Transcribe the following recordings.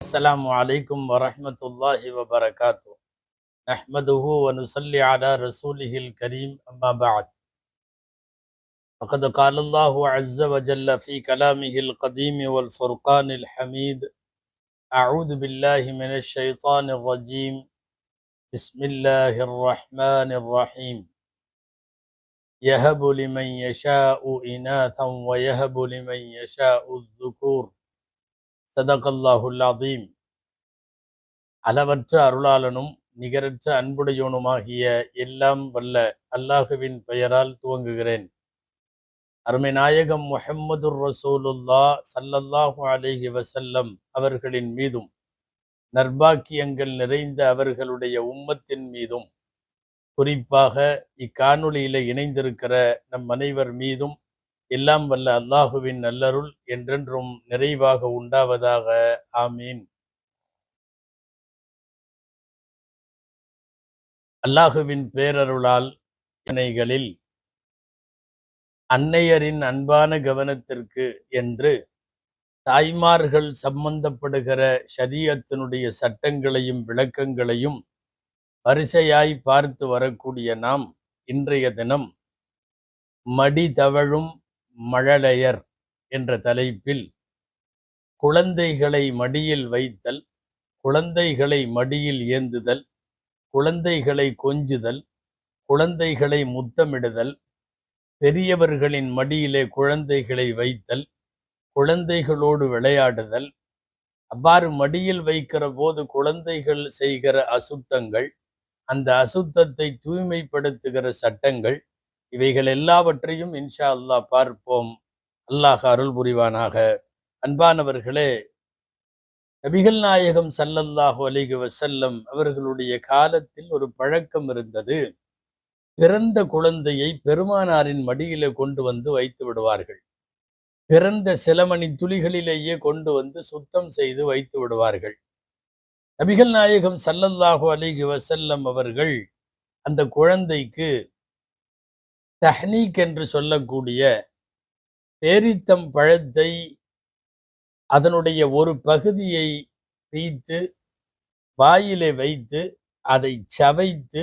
السلام عليكم ورحمة الله وبركاته. نحمده ونصلي على رسوله الكريم أما بعد. فقد قال الله عز وجل في كلامه القديم والفرقان الحميد: أعوذ بالله من الشيطان الرجيم. بسم الله الرحمن الرحيم. يهب لمن يشاء إناثا ويهب لمن يشاء الذكور. صدق الله العظيم. அளவற்ற அருளாளனும் நிகரற்ற அன்புடையோனுமாகிய எல்லாம் வல்ல அல்லாஹுவின் பெயரால் துவங்குகிறேன். அருமை நாயகம் முஹம்மதுர் ரசூலுல்லா ஸல்லல்லாஹு அலைஹி வஸல்லம் அவர்களின் மீதும் நற்பாக்கியங்கள் நிறைந்த அவர்களுடைய உம்மத்தின் மீதும் குறிப்பாக இக்காணொளியில இணைந்திருக்கிற நம் அனைவர் மீதும் எல்லாம் வல்ல அல்லாஹுவின் நல்லருள் என்றென்றும் நிறைவாக உண்டாவதாக. ஆமீன். அல்லாஹுவின் பேரருளால் இணைகளில் அன்னையரின் அன்பான கவனத்திற்கு என்று தாய்மார்கள் சம்பந்தப்படுகிற ஷரியத்தினுடைய சட்டங்களையும் விளக்கங்களையும் வரிசையாய் பார்த்து வரக்கூடிய நாம் இன்றைய தினம் மடி தவழும் மழலையர் என்ற தலைப்பில் குழந்தைகளை மடியில் வைத்தல், குழந்தைகளை மடியில் ஏந்துதல், குழந்தைகளை கொஞ்சுதல், குழந்தைகளை முத்தமிடுதல், பெரியவர்களின் மடியிலே குழந்தைகளை வைத்தல், குழந்தைகளோடு விளையாடுதல், அவ்வாறு மடியில் வைக்கிற போது குழந்தைகள் செய்கிற அசுத்தங்கள், அந்த அசுத்தத்தை தூய்மைப்படுத்துகிற சட்டங்கள், இவைகள் எல்லாவற்றையும் இன்ஷா அல்லாஹ் பார்ப்போம். அல்லாஹ் அருள் புரிவானாக. அன்பானவர்களே, நபிகள் நாயகம் ஸல்லல்லாஹு அலைஹி வஸல்லம் அவர்களுடைய காலத்தில் ஒரு பழக்கம் இருந்தது. பிறந்த குழந்தையை பெருமானாரின் மடியிலே கொண்டு வந்து வைத்து விடுவார்கள். பிறந்த சில மணி துளிகளிலேயே கொண்டு வந்து சுத்தம் செய்து வைத்து விடுவார்கள். நபிகள் நாயகம் ஸல்லல்லாஹு அலைஹி வஸல்லம் அவர்கள் அந்த குழந்தைக்கு தஹ்னீக் என்று சொல்லக்கூடிய பேரித்தம் பழத்தை அதனுடைய ஒரு பகுதியை பீய்த்து வாயிலே வைத்து அதை சவைத்து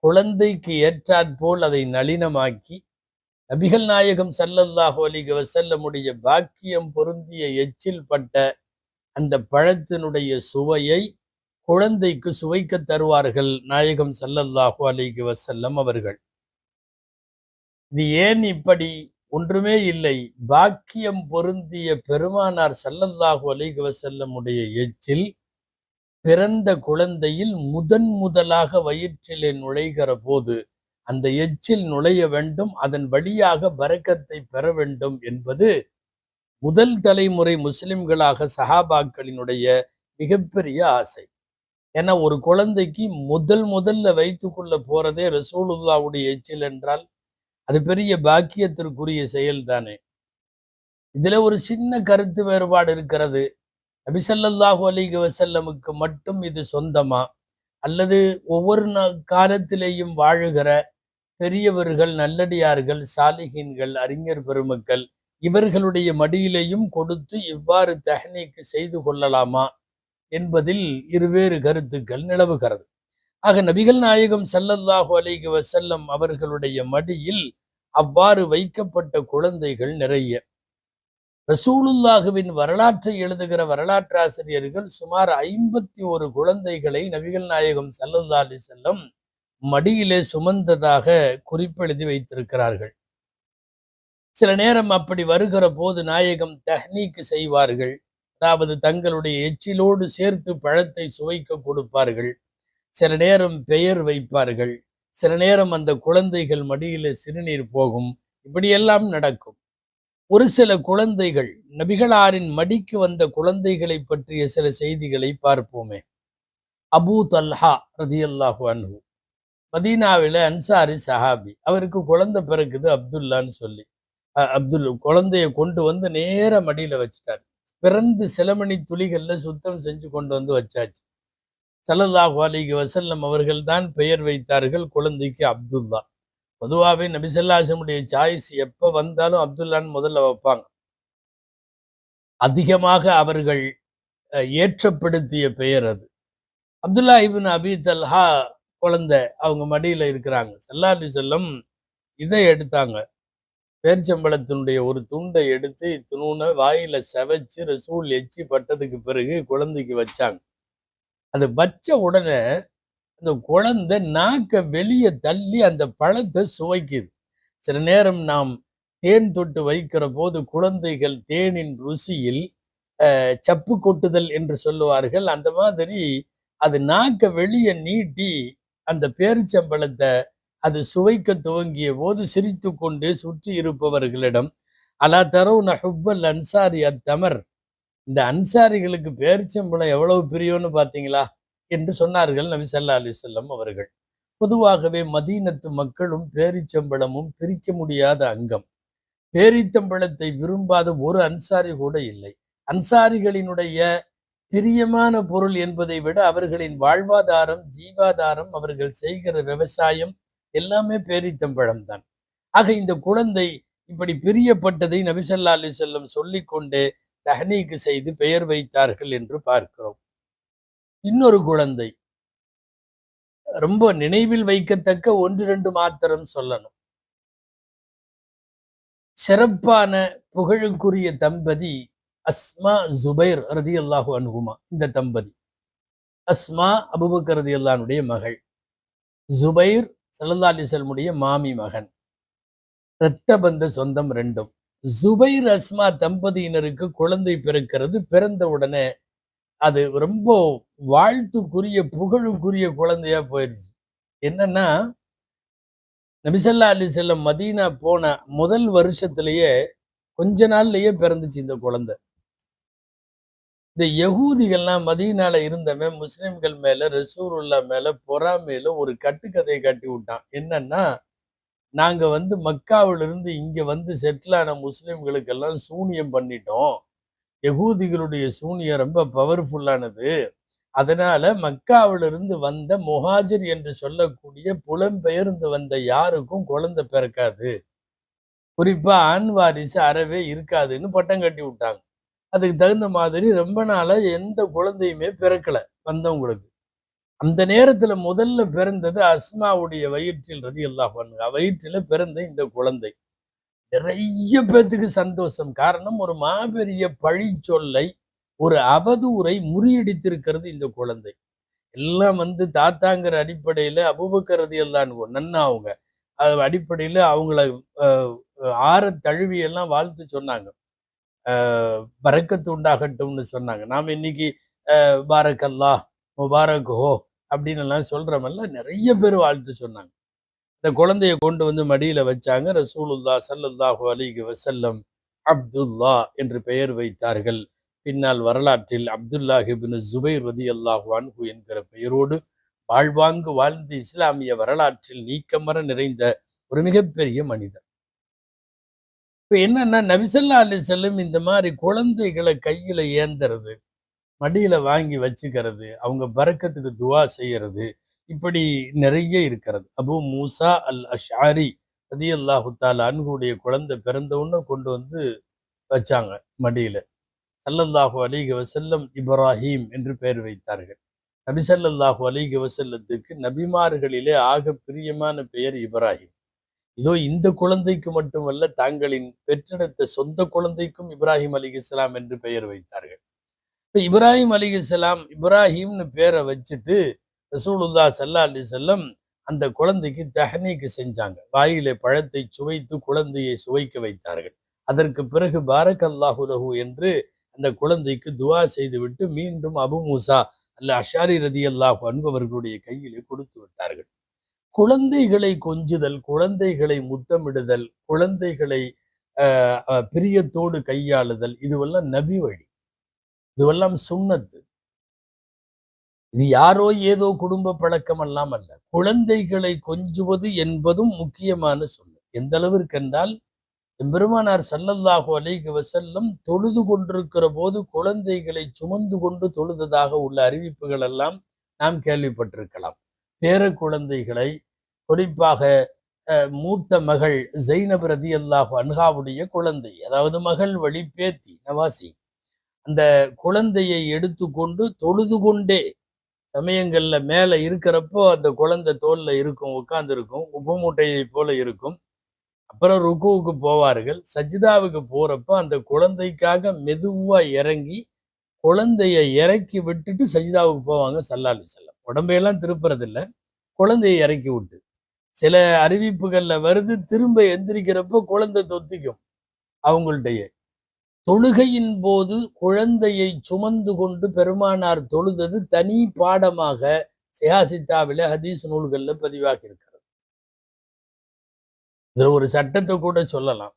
குழந்தைக்கு ஏற்றாற்போல் அதை நளினமாக்கி நபிகள் நாயகம் ஸல்லல்லாஹு அலைஹி வஸல்லமுடைய பாக்கியம் பொருந்திய எச்சில் பட்ட அந்த பழத்தினுடைய சுவையை குழந்தைக்கு சுவைக்க தருவார்கள் நாயகம் ஸல்லல்லாஹு அலைஹி வஸல்லம் அவர்கள். இது ஏன் இப்படி? ஒன்றுமே இல்லை. பாக்கியம் பொருந்திய பெருமானார் ஸல்லல்லாஹு அலைஹி வஸல்லமுடைய எச்சில் பிறந்த குழந்தையில் முதலாக வயிற்றிலே நுழைகிற போது அந்த எச்சில் நுழைய வேண்டும், அதன் வழியாக பரக்கத்தை பெற வேண்டும் என்பது முதல் தலைமுறை முஸ்லிம்களாக சஹாபாக்களினுடைய மிகப்பெரிய ஆசை. ஏன்னா ஒரு குழந்தைக்கு முதல்ல வயிற்றுக்குள்ள போறதே ரசூலுல்லாவுடைய எச்சில் என்றால் அது பெரிய பாக்கியத்திற்குரிய செயல் தானே. இதுல ஒரு சின்ன கருத்து வேறுபாடு இருக்கிறது. நபி ஸல்லல்லாஹு அலைஹி வஸல்லமுக்கு மட்டும் இது சொந்தமா, அல்லது ஒவ்வொரு காலத்திலேயும் வாழுகிற பெரியவர்கள், நல்லடியார்கள், சாலிஹீன்கள், அறிஞர் பெருமக்கள் இவர்களுடைய மடியிலேயும் கொடுத்து இவ்வாறு தஹ்னீக் செய்து கொள்ளலாமா என்பதில் இருவேறு கருத்துக்கள் நிலவுகிறது. ஆக நபிகள் நாயகம் ஸல்லல்லாஹு அலைஹி வஸல்லம் அவர்களுடைய மடியில் அவ்வாறு வைக்கப்பட்ட குழந்தைகள் நிறைய. ரசூலுல்லாஹுவின் வரலாற்றை எழுதுகிற வரலாற்றாசிரியர்கள் சுமார் 51 குழந்தைகளை நபிகள் நாயகம் ஸல்லல்லாஹு அலைஹி வஸல்லம் மடியிலே சுமந்ததாக குறிப்பெழுதி வைத்திருக்கிறார்கள். சில நேரம் அப்படி வருகிற போது நாயகம் தஹ்னீக் செய்வார்கள். அதாவது தங்களுடைய எச்சிலோடு சேர்த்து பழத்தை சுவைக்க கொடுப்பார்கள். சில நேரம் பெயர் வைப்பார்கள். சில நேரம் அந்த குழந்தைகள் மடியிலே சிறுநீர் போகும். இப்படியெல்லாம் நடக்கும். ஒரு சில குழந்தைகள், நபிகளாரின் மடிக்கு வந்த குழந்தைகளை பற்றிய சில செய்திகளை பார்ப்போமே. அபூ தல்ஹா ரதியல்லாஹு அன்ஹு, மதீனாவில அன்சாரி சஹாபி. அவருக்கு குழந்தை பிறக்குது அப்துல்லான்னு சொல்லி. குழந்தைய கொண்டு வந்து நேர மடியில வச்சுட்டார். பிறந்து சில மணி துளிகள்ல சுத்தம் செஞ்சு கொண்டு வந்து வச்சாச்சு. ஸல்லல்லாஹு அலைஹி வஸல்லம் அவர்கள் தான் பெயர் வைத்தார்கள் குழந்தைக்கு அப்துல்லா. பொதுவாகவே நபி ஸல்லல்லாஹு அலைஹி வஸல்லம் சாய்ஸ் எப்ப வந்தாலும் அப்துல்லான்னு முதல்ல வைப்பாங்க. அதிகமாக அவர்கள் ஏற்றப்படுத்திய பெயர் அது. அப்துல்லா இப்னு அபி தல்ஹா குழந்தை அவங்க மடியில இருக்கிறாங்க. ஸல்லல்லாஹு அலைஹி வஸல்லம் இதை எடுத்தாங்க. பேரிச்சம்பழத்தினுடைய ஒரு துண்டை எடுத்து இத்துணூன வாயில செவச்சு ரசூல் எச்சி பட்டதுக்கு பிறகு குழந்தைக்கு வச்சாங்க. அது வச்ச உடனே அந்த குழந்தை நாக்க வெளிய தள்ளி அந்த பழத்தை சுவைக்குது. சில நேரம் நாம் தேன் தொட்டு வைக்கிற போது குழந்தைகள் தேனின் ருசியில் சப்பு கொட்டுதல் என்று சொல்லுவார்கள். அந்த மாதிரி அது நாக்க வெளிய நீட்டி அந்த பேரிச்சம்பழத்தை அது சுவைக்க துவங்கிய போது சிரித்துக் கொண்டே சுற்றி இருப்பவர்களிடம், அலா தரவுன ஹுப்பல் அன்சாரி அத்தமர், இந்த அன்சாரிகளுக்கு பேரிச்சம்பழம் எவ்வளவு பிரியம்னு பார்த்தீங்களா என்று சொன்னார்கள் நபி ஸல்லல்லாஹு அலைஹி வஸல்லம் அவர்கள். பொதுவாகவே மதீனத்து மக்களும் பேரிச்சம்பழமும் பிரிக்க முடியாத அங்கம். பேரித்தம்பழத்தை விரும்பாத ஒரு அன்சாரி கூட இல்லை. அன்சாரிகளினுடைய பிரியமான பொருள் என்பதை விட அவர்களின் வாழ்வாதாரம், ஜீவாதாரம், அவர்கள் செய்கிற விவசாயம் எல்லாமே பேரித்தம்பழம் தான். ஆக இந்த குழந்தை இப்படி பிரியப்பட்டதை நபி ஸல்லல்லாஹு அலைஹி வஸல்லம் சொல்லிக்கொண்டே தஹ்னீக் செய்து பெயர் வைத்தார்கள் என்று பார்க்கிறோம். இன்னொரு குழந்தை ரொம்ப நினைவில் வைக்கத்தக்க 1, 2 மாத்திரம் சொல்லணும். சிறப்பான புகழுக்குரிய தம்பதி அஸ்மா ஜுபைர் ரதியல்லாஹு அன்ஹுமா. இந்த தம்பதி அஸ்மா அபூபக்கர் ரதியல்லாஹு அன்ஹுடைய மகள், ஜுபைர் ஸல்லல்லாஹு அலைஹி வஸல்லம் மாமி மகன். இரத்த பந்த சொந்தம் 2ம். ஜுபைர் அஸ்மா தம்பதியினருக்கு குழந்தை பிறக்கிறது. பிறந்த உடனே அது ரொம்ப வாழ்த்துக்குரிய புகழுக்குரிய குழந்தையா போயிருச்சு. என்னன்னா, நபி ஸல்லல்லாஹு அலைஹி வஸல்லம் மதீனா போன முதல் வருஷத்திலேயே கொஞ்ச நாள்லயே பிறந்துச்சு இந்த குழந்தை. இந்த யகூதிகள்லாம் மதீனால இருந்தவன் முஸ்லிம்கள் மேல, ரசூலுல்லாஹ் மேல பொறாமையில ஒரு கட்டுக்கதையை கட்டி விட்டான். என்னன்னா, நாங்க வந்து மக்காவிலிருந்து இங்க வந்து செட்டில் ஆன முஸ்லிம்களுக்கெல்லாம் சூனியம் பண்ணிட்டோம். யகூதிகளுடைய சூனியம் ரொம்ப பவர்ஃபுல்லானது. அதனால மக்காவிலிருந்து வந்த முஹாஜிர் என்று சொல்லக்கூடிய புலம்பெயர்ந்து வந்த யாருக்கும் குழந்தை பிறக்காது. குறிப்பா ஆண் வாரிசு அறவே இருக்காதுன்னு பட்டம் கட்டி விட்டாங்க. அதுக்கு தகுந்த மாதிரி ரொம்ப நாளா எந்த குழந்தையுமே பிறக்கல வந்தவங்களுக்கு. அந்த நேரத்துல முதல்ல பிறந்தது அஸ்மாவுடைய வயிற்றில் ரலியல்லாஹு அன்ஹா வயிற்றில பிறந்த இந்த குழந்தை. நிறைய பேத்துக்கு சந்தோஷம். காரணம், ஒரு மாபெரிய பழிச்சொல்லை, ஒரு அவதூறை முறியடித்திருக்கிறது இந்த குழந்தை. எல்லாம் வந்து தாத்தாங்கிற அடிப்படையில அபூபக்கர் ரலியல்லாஹு அன்ஹு நன்னா அவங்க அடிப்படையில அவங்கள ஆற தழுவி எல்லாம் வாழ்த்து சொன்னாங்க. பரக்கத்து உண்டாகட்டும்னு சொன்னாங்க. நாம இன்னைக்கு பாரக்கல்லாஹ் முபாரக் ஹோ அப்படின்னு எல்லாம் சொல்றோமல்ல, நிறைய பேர் வாழ்த்து சொன்னாங்க. இந்த குழந்தைய கொண்டு வந்து மடியில வச்சாங்க. ரசூலுல்லாஹ் ஸல்லல்லாஹு அலைஹி வஸல்லம் அப்துல்லா என்று பெயர் வைத்தார்கள். பின்னால் வரலாற்றில் அப்துல்லாஹ் இப்னு ஜுபைர் ரலியல்லாஹு அன்ஹு என்கிற பெயரோடு வாழ்வாங்கு வாழ்ந்து இஸ்லாமிய வரலாற்றில் நீக்கமற நிறைந்த ஒரு மிகப்பெரிய மனிதர். இப்ப என்னன்னா, நபி ஸல்லல்லாஹு அலைஹி வஸல்லம் இந்த மாதிரி குழந்தைகளை கையில ஏந்துறது, மடியில வாங்கி வச்சுக்கிறது, அவங்க பரக்கத்துக்கு துஆ செய்யறது, இப்படி நிறைய இருக்கிறது. அபூ மூசா அல் அஷ்அரி ரலியல்லாஹு தஆலா அன்ஹுடைய குழந்தை பிறந்த உடனே கொண்டு வந்து வச்சாங்க மடியில. ஸல்லல்லாஹு அலைஹி வஸல்லம் இப்ராஹீம் என்று பெயர் வைத்தார்கள். நபி ஸல்லல்லாஹு அலைஹி வஸல்லத்துக்கு நபிமார்களிலே ஆக பிரியமான பெயர் இப்ராஹீம். இதோ இந்த குழந்தைக்கு மட்டுமல்ல, தாங்களின் பெற்றெடுத்த சொந்த குழந்தைக்கும் இப்ராஹிம் அலைஹிஸ்ஸலாம் என்று பெயர் வைத்தார்கள். இப்ப இப்ராஹிம் அலைஹிஸ்ஸலாம் இப்ராஹிம்னு பேரை வச்சுட்டு ரசூலுல்லாஹ் ஸல்லல்லாஹு அலைஹி வஸல்லம் அந்த குழந்தைக்கு தஹ்னீக் செஞ்சாங்க. வாயிலே பழத்தை சுவைத்து குழந்தையை சுவைக்க வைத்தார்கள். அதற்கு பிறகு பாரக்கல்லாஹு லஹு என்று அந்த குழந்தைக்கு துஆ செய்துவிட்டு மீண்டும் அபூ மூசா அல் அஷ்அரி ரலியல்லாஹு அன்ஹு அவர்களுடைய கையிலே கொடுத்து விட்டார்கள். குழந்தைகளை கொஞ்சுதல், குழந்தைகளை முத்தமிடுதல், குழந்தைகளை பிரியத்தோடு கையாளுதல், இதுவெல்லாம் நபி வழி, இதுவெல்லாம் சுன்னத்து. இது யாரோ ஏதோ குடும்ப பழக்கம் எல்லாம் அல்ல. குழந்தைகளை கொஞ்சுவது என்பதும் முக்கியமான சுன்னத். எந்த அளவிற்கு என்றால், பெருமானார் ஸல்லல்லாஹு அலைஹி வஸல்லம் தொழுது கொண்டிருக்கிற போது குழந்தைகளை சுமந்து கொண்டு தொழுததாக உள்ள அறிவிப்புகள் எல்லாம் நாம் கேள்விப்பட்டிருக்கலாம். பேர குழந்தைகளை, குறிப்பாக மூத்த மகள் ஜைனப் ரலியல்லாஹு அன்ஹாவுடைய குழந்தை, அதாவது மகள் வழி பேத்தி நவாசி, அந்த குழந்தையை எடுத்துக்கொண்டு தொழுது கொண்டே சமயங்கள்ல மேல இருக்கிறப்போ அந்த குழந்தை தோல்ல இருக்கும், உட்கார்ந்து இருக்கும், உப்பு மூட்டையை போல இருக்கும். அப்புறம் ருக்குவுக்கு போவார்கள். சஜ்தாவுக்கு போறப்ப அந்த குழந்தைக்காக மெதுவா இறங்கி குழந்தைய இறக்கி விட்டுட்டு சஜிதாவுக்கு போவாங்க ஸல்லல்லாஹு அலைஹி வஸல்லம். உடம்பையெல்லாம் திருப்புறது இல்ல. குழந்தைய இறக்கி விட்டு. சில அறிவிப்புகள்ல வருது, திரும்ப எந்திரிக்கிறப்போ குழந்தை தொத்திக்கும் அவங்கள்ட்டயே. தொழுகையின் போது குழந்தையை சுமந்து கொண்டு பெருமானார் தொழுதது தனி பாடமாக சியாசித்தாவில ஹதீஸ் நூல்கள்ல பதிவாகி இருக்கிறது. இதுல ஒரு சட்டத்தை கூட சொல்லலாம்.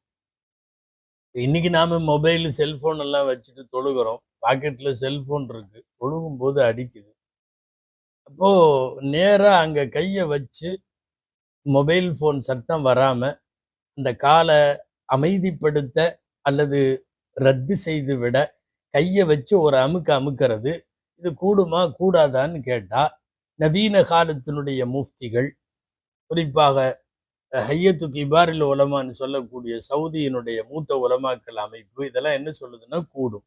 இன்னைக்கு நாம மொபைல், செல்போன் எல்லாம் வச்சுட்டு தொழுகிறோம். பாக்கெட்ல செல்போன் இருக்கு. தொழுகும்போது அடிக்குது. அப்போ நேரா அங்க கைய வச்சு மொபைல் போன் சத்தம் வராம அந்த கால அமைதிப்படுத்த அல்லது ரத்து செய்து விட கைய வச்சு ஒரு அமுக்கு அமுக்கிறது. இது கூடுமா கூடாதான்னு கேட்டா நவீன காலத்தினுடைய முஃப்திகள், குறிப்பாக ஹையத்து கிபாரில் உலமான்னு சொல்லக்கூடிய சவுதியினுடைய மூத்த உலமாக்கள் அமைப்பு இதெல்லாம் என்ன சொல்லுதுன்னா கூடும்.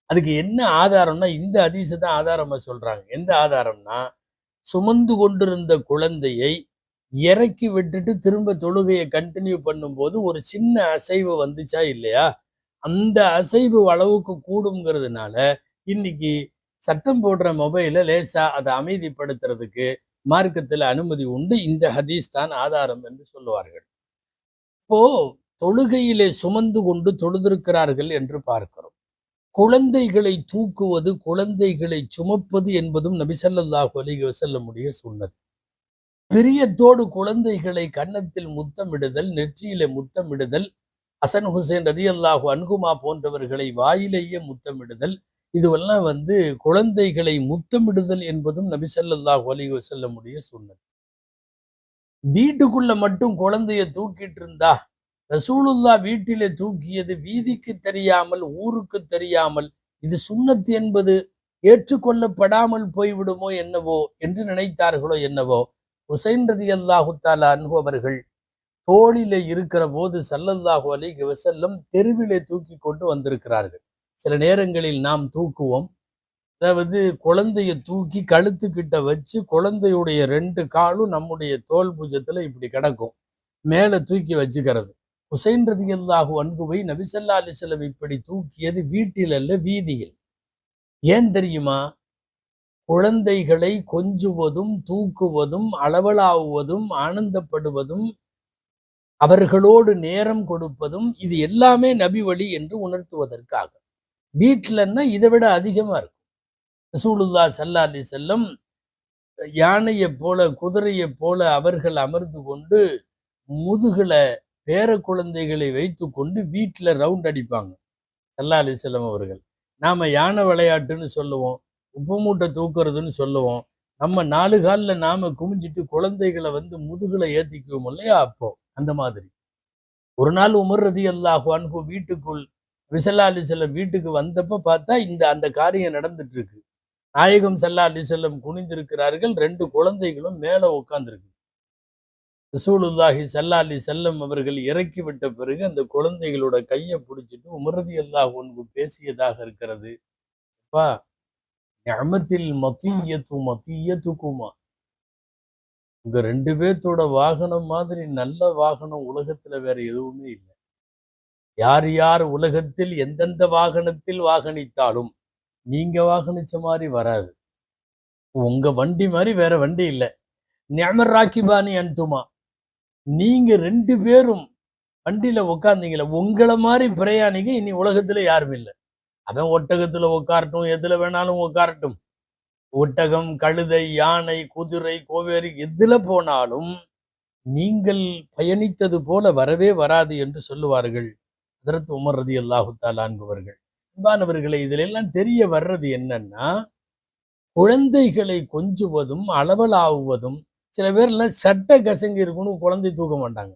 அதுக்கு என்ன ஆதாரம்னா இந்த ஹதீஸை தான் ஆதாரமா சொல்றாங்க. எந்த ஆதாரம்னா, சுமந்து கொண்டிருந்த குழந்தையை இறக்கி விட்டுட்டு திரும்ப தொழுகையை கண்டினியூ பண்ணும்போது ஒரு சின்ன அசைவு வந்துச்சா இல்லையா, அந்த அசைவு அளவுக்கு கூடுங்கிறதுனால இன்னைக்கு சத்தம் போடுற மொபைலை லேசா அதை அமைதிப்படுத்துறதுக்கு மார்க்கத்தில் அனுமதி உண்டு. இந்த ஹதீஸ் தான் ஆதாரம் என்று சொல்லுவார்கள். இப்போ தொழுகையிலே சுமந்து கொண்டு தொழுதிருக்கிறார்கள் என்று பார்க்கிறோம். குழந்தைகளை தூக்குவது, குழந்தைகளை சுமப்பது என்பதும் நபி ஸல்லல்லாஹு அலைஹி வஸல்லமுடைய சுன்னத். பிரியத்தோடு குழந்தைகளை கன்னத்தில் முத்தமிடுதல், நெற்றியிலே முத்தமிடுதல், ஹசன் ஹுசைன் ரலியல்லாஹு அன்ஹுமா போன்றவர்களை வாயிலேயே முத்தமிடுதல், இதுவெல்லாம் குழந்தைகளை முத்தமிடுதல் என்பதும் நபி ஸல்லல்லாஹு அலைஹி வஸல்லமுடைய சுன்னத். வீட்டுக்குள்ள மட்டும் குழந்தைய தூக்கிட்டு இருந்தா, ரசூலுல்லாஹ் வீட்டிலே தூக்கியது வீதிக்கு தெரியாமல், ஊருக்கு தெரியாமல், இது சுன்னத் என்பது ஏற்றுக்கொள்ளப்படாமல் போய்விடுமோ என்னவோ என்று நினைத்தார்களோ என்னவோ. ஹுசைன் ரலியல்லாஹு தஆலா அன்ஹு அவர்கள் தோளிலே இருக்கிற போது ஸல்லல்லாஹு அலைஹி வஸல்லம் தெருவிலே தூக்கி கொண்டு வந்திருக்கிறார்கள். சில நேரங்களில் நாம் தூக்குவோம். அதாவது குழந்தைய தூக்கி கழுத்துக்கிட்ட வச்சு குழந்தையுடைய 2 காலும் நம்முடைய தோல் பூஜத்துல இப்படி கிடக்கும். மேல தூக்கி வச்சுக்கிறது. ஹுசைன் ரலியல்லாஹு அன்ஹுவை நபி ஸல்லல்லாஹு அலைஹி வஸல்லம் இப்படி தூக்கியது வீட்டில் அல்ல, வீதியில். ஏன் தெரியுமா? குழந்தைகளை கொஞ்சுவதும், தூக்குவதும், அளவலாவுவதும், ஆனந்தப்படுவதும், அவர்களோடு நேரம் கொடுப்பதும் இது எல்லாமே நபி வழி என்று உணர்த்துவதற்காக. வீட்டிலன்னா இதை விட அதிகமா இருக்கும். ரசூலுல்லாஹ் ஸல்லல்லாஹு அலைஹி வஸல்லம் யானையை போல, குதிரையை போல அவர்கள் அமர்ந்து கொண்டு முதுகுல பேர குழந்தைகளை வைத்து கொண்டு வீட்டுல ரவுண்ட் அடிப்பாங்க ஸல்லல்லாஹு அலைஹி வஸல்லம் அவர்கள். நாம யானை விளையாட்டுன்னு சொல்லுவோம், உப்பு மூட்டை தூக்குறதுன்னு சொல்லுவோம். நம்ம 4 கால்ல நாம குமிஞ்சிட்டு குழந்தைகளை முதுகுல ஏத்திக்குவோம் இல்லையா? அப்போ அந்த மாதிரி ஒரு நாள் உமர் ரலியல்லாஹு அன்ஹு வீட்டுக்குள் நபி ஸல்லல்லாஹு அலைஹி வஸல்லம் வீட்டுக்கு வந்தப்ப பார்த்தா அந்த காரியம் நடந்துட்டு இருக்கு. நாயகம் ஸல்லல்லாஹு அலைஹி வஸல்லம் குனிந்திருக்கிறார்கள், 2 குழந்தைகளும் மேல உட்கார்ந்துருக்கு. ரசூலுல்லாஹி ஸல்லல்லாஹு அலைஹி வஸல்லம் அவர்கள் இறக்கி விட்ட பிறகு அந்த குழந்தைகளோட கையை பிடிச்சிட்டு உமர் ரலியல்லாஹு அன்ஹு பேசியதாக இருக்கிறது. அப்பா, நிஅமத்தில் மத்தியத்து மத்தியத்துக்குமா, உங்க 2 பேர்த்தோட வாகனம் மாதிரி நல்ல வாகனம் உலகத்துல வேற எதுவுமே இல்லை. யார் யார் உலகத்தில் எந்தெந்த வாகனத்தில் வாகனித்தாலும் நீங்க வாகனிச்ச மாதிரி வராது. உங்க வண்டி மாதிரி வேற வண்டி இல்லை. நிஅமர் ராக்கிபானி அன்துமா, நீங்க 2 பேரும் வண்டியில உட்கார்ந்தீங்களே, உங்களை மாதிரி பிரயாணிக இனி உலகத்துல யாரும் இல்லை. அவன் ஒட்டகத்துல உட்காரட்டும், எதுல வேணாலும் உட்காரட்டும். ஒட்டகம், கழுதை, யானை, குதிரை, கோவேரி எதுல போனாலும் நீங்கள் பயணித்தது போல வரவே வராது என்று சொல்லுவார்கள் ஹஜ்ரத் உமர் ரலியல்லாஹு தஆலா அன்ஹு அவர்கள். அன்பானவர்களே, இதுல எல்லாம் தெரிய வர்றது என்னன்னா, குழந்தைகளை கொஞ்சுவதும் அளவலாவுவதும். சில பேர்லாம் சட்டை கசங்கி இருக்கணும் குழந்தை தூக்க மாட்டாங்க.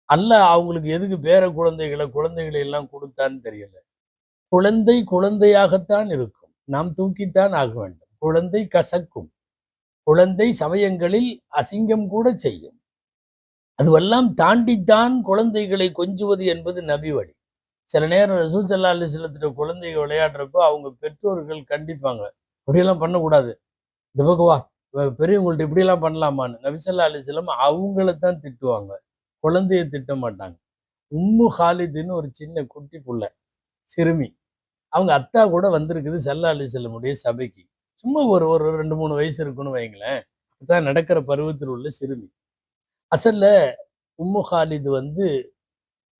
அல்லாஹ் அவங்களுக்கு எதுக்கு பேர குழந்தைகளை எல்லாம் கொடுத்தான்னு தெரியல. குழந்தை குழந்தையாகத்தான் இருக்கும். நாம் தூக்கித்தான் ஆக வேண்டும். குழந்தை கசக்கும். குழந்தை சமயங்களில் அசிங்கம் கூட செய்யும். அதுவெல்லாம் தாண்டித்தான் குழந்தைகளை கொஞ்சுவது என்பது நபி வழி. சில நேரம் ரசூல் ஸல்லல்லாஹு அலைஹி வஸல்லத்துடைய குழந்தைங்க விளையாடுறப்போ அவங்க பெற்றோர்கள் கண்டிப்பாங்க. அப்படியெல்லாம் பண்ணக்கூடாது. இந்த பக்கம் வா. பெரியவங்கள்ட்ட இப்படியெல்லாம் பண்ணலாமான்னு. நபி ஸல்லல்லாஹு அலைஹி வஸல்லம் அவங்கள தான் திட்டுவாங்க. குழந்தைய திட்ட மாட்டாங்க. உம்மு ஹாலிதுன்னு ஒரு சின்ன குட்டி புள்ள, சிறுமி. அவங்க அத்தா கூட வந்திருக்குது ஸல்லல்லாஹு அலைஹி வஸல்லமுடைய சபைக்கு. சும்மா ஒரு ஒரு 2, 3 வயசு இருக்குன்னு வைங்களேன். அதான் நடக்கிற பருவத்தில் உள்ள சிறுமி. அசல்ல உம்மு ஹாலிது வந்து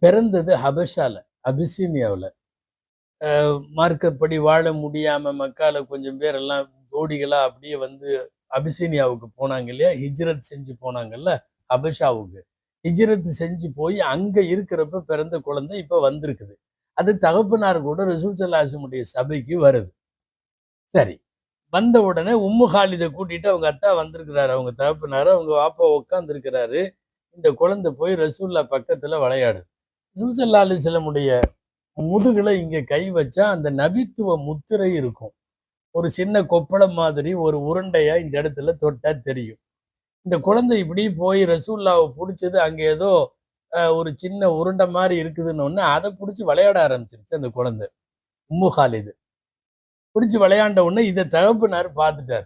பிறந்தது ஹபஷால, அபிசீனியாவுல. மார்க்கப்படி வாழ முடியாம மக்கால கொஞ்சம் பேர் எல்லாம் ஜோடிகளா அப்படியே வந்து அபிசீனியாவுக்கு போனாங்க இல்லையா? ஹிஜ்ரத் செஞ்சு போனாங்கல்ல ஹபஷாவுக்கு. ஹிஜ்ரத் செஞ்சு போய் அங்க இருக்கிறப்ப பிறந்த குழந்தை இப்ப வந்திருக்குது. அது தகப்பனார் கூட ரசூல் ஸல்லல்லாஹு அலைஹி வஸல்லம் உடைய சபைக்கு வருது. சரி. வந்த உடனே உம்மு காலித கூட்டிட்டு அவங்க அத்தா வந்திருக்கிறாரு. அவங்க தகப்பனாரு, அவங்க வாப்பா உட்கார்ந்திருக்கிறாரு. இந்த குழந்தை போய் ரசூல்லா பக்கத்துல விளையாடுது. ரசூல் ஸல்லல்லாஹு அலைஹி வஸல்லமுடைய முதுகுல இங்க கை வச்சா அந்த நபித்துவ முத்திரை இருக்கும். ஒரு சின்ன கொப்பளம் மாதிரி ஒரு உருண்டையா இந்த இடத்துல தொட்டா தெரியும். இந்த குழந்தை இப்படி போய் ரசூல்லாவ புடிச்சது அங்க ஏதோ ஒரு சின்ன உருண்டை மாரி இருக்குதுன்ன உடனே அத புடிச்சு விளையாட ஆரம்பிச்சிருச்சு அந்த குழந்தை. உம்மு காலிது. புடிச்சு விளையாண்ட உடனே இத தகப்பனார் பார்த்துட்டாரு.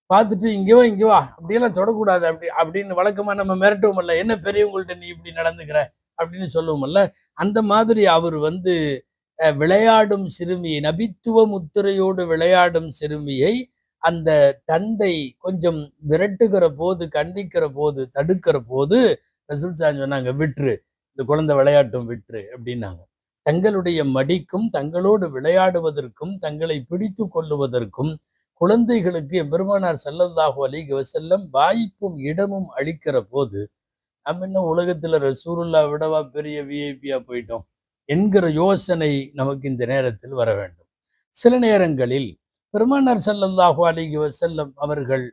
பார்த்துட்டு இங்க வா, இங்க வா. அப்படியெல்லாம் தொடக்கூடாது அப்படின்னு வழக்கமா நம்ம மிரட்டுவோம்ல. என்ன பெரியவங்கள்ட்ட நீ இப்படி நடந்துக்கிற? அப்படின்னு சொல்லுவோம்ல. அந்த மாதிரி அவர் வந்து விளையாடும் சிறுமியை நபித்துவ முத்திரையோடு விளையாடும் சிறுமியை அந்த தந்தை கொஞ்சம் விரட்டுகிற போது, கண்டிக்கிற போது, தடுக்கிற போது ரசூல் ஸல்லல்லாஹு சொன்னாங்க, "விட்ரு. இந்த குழந்தை விளையாட்டும் விட்ரு" அப்படின்னாங்க. தங்களுடைய மடிக்கும், தங்களோடு விளையாடுவதற்கும், தங்களை பிடித்துக் கொள்ளுவதற்கும் குழந்தைகளுக்கு எம்பெருமானார் ஸல்லல்லாஹு அலைஹி வஸல்லம் வாய்ப்பும், இடமும் அளிக்கிற போது, நம்ம என்ன உலகத்துல ரசூலுல்லாஹ் விடவா பெரிய விஐபியா போயிட்டோம் என்கிற யோசனை நமக்கு இந்த நேரத்தில் வர வேண்டும். சில நேரங்களில் பெருமானார் ஸல்லல்லாஹு அலைஹி வஸல்லம் அவர்கள்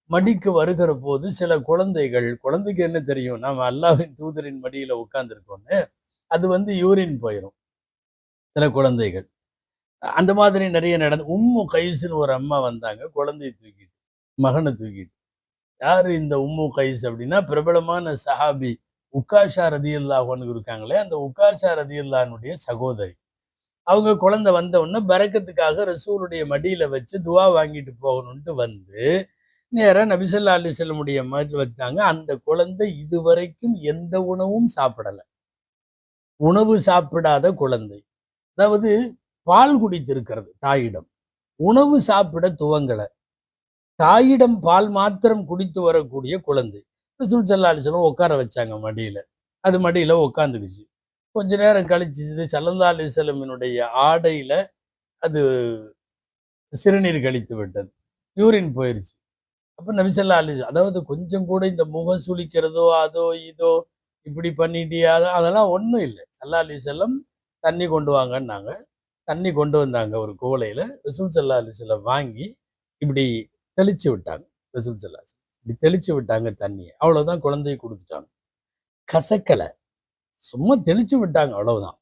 மடிக்கு வருகிற போது சில குழந்தைக்கு என்ன தெரியும்? நாம அல்லாஹ்வின் தூதரின் மடியில உட்கார்ந்திருக்கோம்னு, அது வந்து யூரின் போயிரும் சில குழந்தைகள். அந்த மாதிரி நிறைய உம்மு கைஸ்ன்னு ஒரு அம்மா வந்தாங்க. குழந்தைய தூக்கிட்டு, மகன தூக்கிட்டு. யாரு இந்த உம்மு கைஸ் அப்படின்னா, பிரபலமான சஹாபி உக்காஷா ரதியல்லாஹு அன்ஹு இருக்காங்களே, அந்த உக்காஷா ரதியல்லாஹுடைய சகோதரி. அவங்க குழந்தை வந்த உடனே பரக்கத்துக்காக ரசூலுடைய மடியில வச்சு துவா வாங்கிட்டு போகணும்ட்டு வந்து, நேரா நபி ஸல்லல்லாஹு அலைஹி வஸல்லமுடைய மடியில வச்சுட்டாங்க. அந்த குழந்தை இதுவரைக்கும் எந்த உணவும் சாப்பிடல. உணவு சாப்பிடாத குழந்தை. அதாவது பால் குடித்திருக்கிறது தாயிடம். உணவு சாப்பிட துவங்கல. தாயிடம் பால் மாத்திரம் குடித்து வரக்கூடிய குழந்தை. ரசூல் ஸல்லல்லாஹு அலைஹி வஸல்லம் உட்கார வச்சாங்க மடியில. அது மடியில உட்காந்துக்குச்சு. கொஞ்ச நேரம் கழிச்சு இது ஸல்லல்லாஹு அலைஹி வஸல்லமினுடைய ஆடையில அது சிறுநீர் கழித்து விட்டது. யூரின் போயிருச்சு. அப்ப நபி ஸல்லல்லாஹு அலைஹி அதாவது கொஞ்சம் கூட இந்த முகம் சுளிக்கிறதோ, அதோ இதோ இப்படி பண்ணிட்டியா அதெல்லாம் ஒண்ணும் இல்ல. ஸல்லல்லாஹு அலைஹி வஸல்லம் தண்ணி கொண்டு வாங்கன்னாங்க. தண்ணி கொண்டு வந்தாங்க ஒரு குவளையில. ரசூல் ஸல்லல்லாஹு அலைஹி வஸல்லம் வாங்கி இப்படி தெளிச்சு விட்டாங்க. ரசூல் ஸல்லல்லாஹு அலைஹி வஸல்லம். இப்படி தெளிச்சு விட்டாங்க தண்ணிய. அவ்வளவுதான் குழந்தையை குடுத்துட்டாங்க. கசக்கல. சும்மா தெளிச்சு விட்டாங்க அவ்வளவுதான்.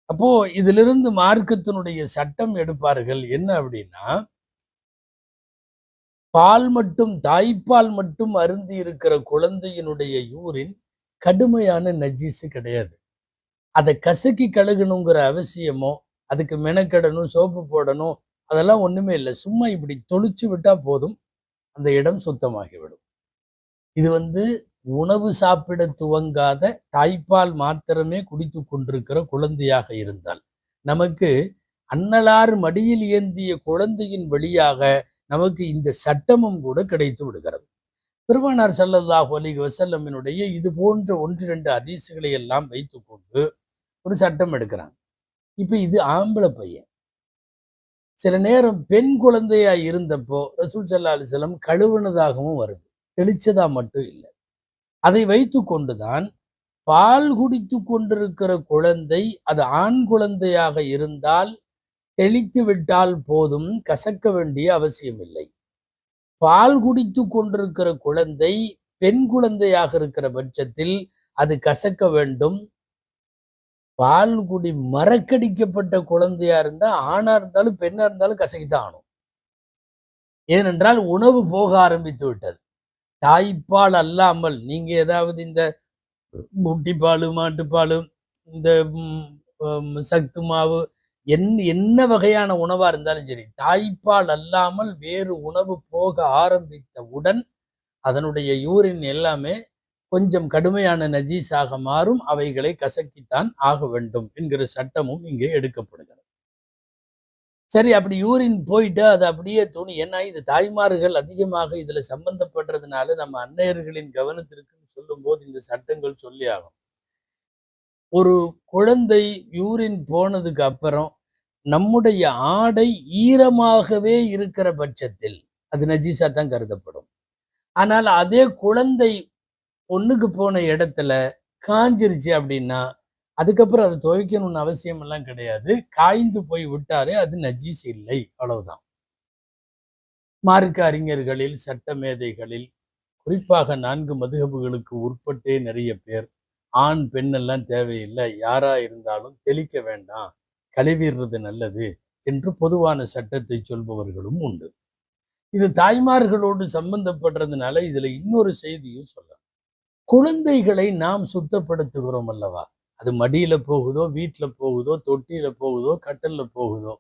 அப்போ இதிலிருந்து மார்க்கத்தினுடைய சட்டம் எடுப்பார்கள். என்ன அப்படின்னா, பால் மட்டும் தாய்ப்பால் மட்டும் அருந்தி இருக்கிற குழந்தையினுடைய யூரின் கடுமையான நஜீஸு கிடையாது. அத கசக்கி கழுகணுங்கிற அவசியமோ, அதுக்கு மெனக்கெடணும், சோப்பு போடணும், அதெல்லாம் ஒண்ணுமே இல்ல. சும்மா இப்படி தொளிச்சு விட்டா போதும். அந்த இடம் சுத்தமாகிவிடும். இது வந்து உணவு சாப்பிட துவங்காத தாய்ப்பால் மாத்திரமே குடித்துக் கொண்டிருக்கிற குழந்தையாக இருந்தால், நமக்கு அன்னலார் மடியில் ஏந்திய குழந்தையின் வழியாக நமக்கு இந்த சட்டமும் கூட கிடைத்து விடுகிறது. பெருமானார் ஸல்லல்லாஹு அலைஹி வஸல்லமினுடைய இது போன்ற 1, 2 ஹதீஸ்களை எல்லாம் வைத்துக்கொண்டு ஒரு சட்டம் எடுக்கிறாங்க. இப்ப இது ஆம்பள பையன். சில நேரம் பெண் குழந்தையா இருந்தப்போ ரசூல் ஸல்லல்லாஹு அலைஹி வஸல்லம் கழுவுனதாகவும் வருது. தெளிச்சதா மட்டும் இல்ல. அதை வைத்துக் கொண்டுதான் பால் குடித்துக் கொண்டிருக்கிற குழந்தை அது ஆண் குழந்தையாக இருந்தால் தெளித்து விட்டால் போதும், கசக்க வேண்டிய அவசியம் இல்லை. பால் குடித்துக் கொண்டிருக்கிற குழந்தை பெண் குழந்தையாக இருக்கிற பட்சத்தில் அது கசக்க வேண்டும். பால் குடி மறக்கடிக்கப்பட்ட குழந்தையா இருந்தா ஆணா இருந்தாலும் பெண்ணா இருந்தாலும் கசக்கித்தான் ஆகணும். ஏனென்றால் உணவு போக ஆரம்பித்து விட்டது. தாய்ப்பால் அல்லாமல் நீங்க ஏதாவது இந்த முட்டிப்பாலு, மாட்டுப்பாலு, இந்த சத்து மாவு என்ன வகையான உணவா இருந்தாலும் சரி, தாய்ப்பால் அல்லாமல் வேறு உணவு போக ஆரம்பித்தவுடன் அதனுடைய யூரின் எல்லாமே கொஞ்சம் கடுமையான நஜீஸாக மாறும். அவைகளை கசக்கித்தான் ஆக வேண்டும் என்கிற சட்டமும் இங்கே எடுக்கப்படுகிறது. சரி, அப்படி யூரின் போயிட்டா அது அப்படியே துணி. ஏன்னா இது தாய்மார்கள் அதிகமாக இதுல சம்பந்தப்படுறதுனால நம்ம அன்னையர்களின் கவனத்திற்குன்னு சொல்லும்போது இந்த சட்டங்கள் சொல்லி ஆகும். ஒரு குழந்தை யூரின் போனதுக்கு அப்புறம் நம்முடைய ஆடை ஈரமாகவே இருக்கிற பட்சத்தில் அது நஜீஸா தான் கருதப்படும். ஆனால் அதே குழந்தை பொண்ணுக்கு போன இடத்துல காஞ்சிருச்சு அப்படின்னா, அதுக்கப்புறம் அத துவைக்கணும்னு அவசியம் எல்லாம் கிடையாது. காய்ந்து போய் விட்டாலே அது நஜீஸ் இல்லை. அவ்வளவுதான். மார்க்க அறிஞர்களில், சட்ட மேதைகளில், குறிப்பாக 4 மதுஹபுகளுக்கு உட்பட்டே நிறைய பேர், ஆண், பெண் எல்லாம் தேவையில்லை. யாரா இருந்தாலும் தெளிக்க வேண்டாம். கழுவிடுறது நல்லது என்று பொதுவான சட்டத்தை சொல்பவர்களும் உண்டு. இது தாய்மார்களோடு சம்பந்தப்படுறதுனால இதுல இன்னொரு செய்தியும் சொல்லலாம். குழந்தைகளை நாம் சுத்தப்படுத்துகிறோம் அல்லவா? அது மடியில போகுதோ, வீட்ல போகுதோ, தொட்டியில போகுதோ, கட்டில்ல போகுதோ,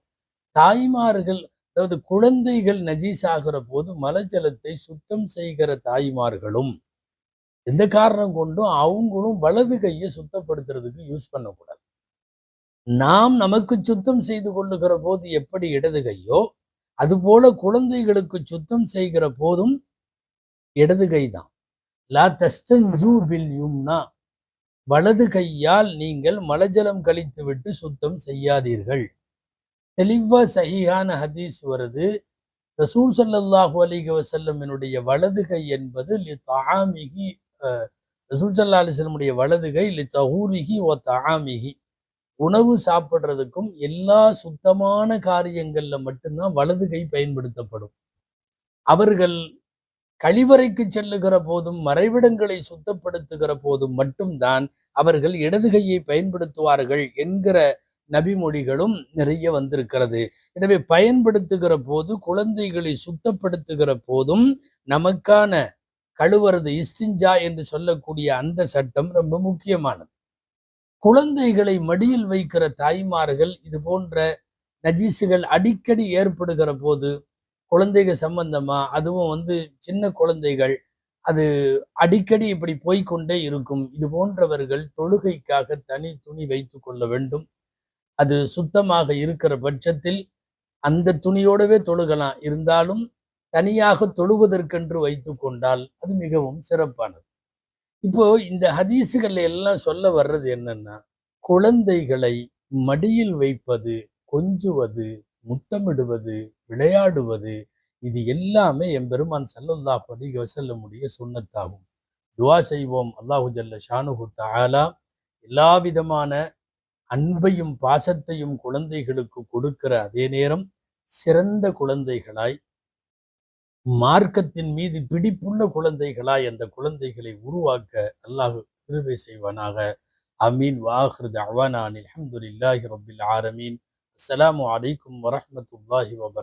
தாய்மார்கள், அதாவது குழந்தைகள் நஜீஸ் ஆகிற போது மலஜலத்தை சுத்தம் செய்கிற தாய்மார்களும் எந்த காரணம் கொண்டும் அவங்களும் வலது கையை சுத்தப்படுத்துறதுக்கு யூஸ் பண்ணக்கூடாது. நாம் நமக்கு சுத்தம் செய்து கொள்ளுகிற போது எப்படி இடது கையோ, அதுபோல குழந்தைகளுக்கு சுத்தம் செய்கிற போதும் இடது கைதான். லா தஸ்தஞ்சூ பில் யும்னா, வலது கையால் நீங்கள் மலஜலம் கழித்துவிட்டு சுத்தம் செய்யாதீர்கள். தெளிவா சஹீஹான ஹதீஸ் வருது. ரசூல் ஸல்லல்லாஹு அலைஹி வஸல்லமினுடைய வலது கை என்பது லிதஆமிஹி, ரசூல் ஸல்லல்லாஹு அலைஹி வஸல்லமுடைய வலது கை லிதஹூரிஹி வ தஆமிஹி, உணவு சாப்பிடுறதுக்கும் எல்லா சுத்தமான காரியங்கள்ல மட்டும்தான் வலது கை பயன்படுத்தப்படும். அவர்கள் கழிவறைக்கு செல்லுகிற போதும் மறைவிடங்களை சுத்தப்படுத்துகிற போதும் மட்டும்தான் அவர்கள் இடது கையை பயன்படுத்துவார்கள் என்கிற நபிமொழிகளும் நிறைய வந்திருக்கிறது. எனவே பயன்படுத்துகிற போது, குழந்தைகளை சுத்தப்படுத்துகிற போதும் நமக்கான கழுவுறது இஸ்திஞ்சா என்று சொல்லக்கூடிய அந்த சட்டம் ரொம்ப முக்கியமானது. குழந்தைகளை மடியில் வைக்கிற தாய்மார்கள் இது போன்ற நஜீசுகள் அடிக்கடி ஏற்படுகிற போது, குழந்தைகள் சம்பந்தமா, அதுவும் சின்ன குழந்தைகள், அது அடிக்கடி இப்படி போய்க்கொண்டே இருக்கும். இது போன்றவர்கள் தொழுகைக்காக தனி துணி வைத்துக் கொள்ள வேண்டும். அது சுத்தமாக இருக்கிற பட்சத்தில் அந்த துணியோடவே தொழுகலாம். இருந்தாலும் தனியாக தொழுவதற்கென்று வைத்துக் கொண்டால் அது மிகவும் சிறப்பானது. இப்போ இந்த ஹதீசுகள் எல்லாம் சொல்ல வர்றது என்னன்னா, குழந்தைகளை மடியில் வைப்பது, கொஞ்சுவது, முத்தமிடுவது, விளையாடுவது, இது எல்லாமே எம்பெருமான் ஸல்லல்லாஹு அலைஹி வஸல்லமுடைய சுன்னத்தாகும். துஆ செய்வோம். அல்லாஹு ஜல்ல ஷானுஹு தஆலா எல்லா விதமான அன்பையும் பாசத்தையும் குழந்தைகளுக்கு கொடுக்கிற அதே நேரம் சிறந்த குழந்தைகளாய், மார்க்கத்தின் மீது பிடிப்புள்ள குழந்தைகளாய் அந்த குழந்தைகளை உருவாக்க அல்லாஹ் கிருபை செய்வானாக. அமீன். வாஹிர் தஅவானா அல்ஹம்துலில்லாஹி ரப்பில் ஆலமீன். அஸ்ஸலாமு அலைக்கும் வரஹ்மத்துல்லாஹி வபரகாத்துஹு.